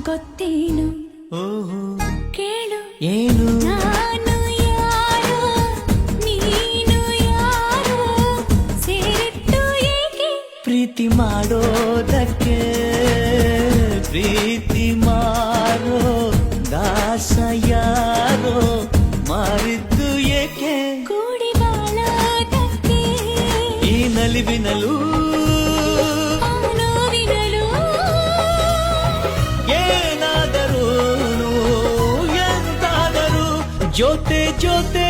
ಗೊತ್ತೇನು ಓಹೋ ಕೇಳು ಏನು ನಾನು ಯಾರು ನೀನು ಯಾರು ಸೇರಿಟ್ಟು ಏಕೆ ಪ್ರೀತಿ ಮಾಡೋದಕ್ಕೆ ಪ್ರೀತಿ ಮಾರೋ ದಾಸ ಯಾರೋ ಮಾರಿದ್ದು ಏಕೆ ಕೂಡಿ ಬಾಳೋದಕ್ಕೆ ಈ ನಲಿವಿನಲು ಆ ನೋವಿನಲು ಏನಾದರೂ ಎಂತಾದರೂ ಜೊತೆ ಜೊತೆ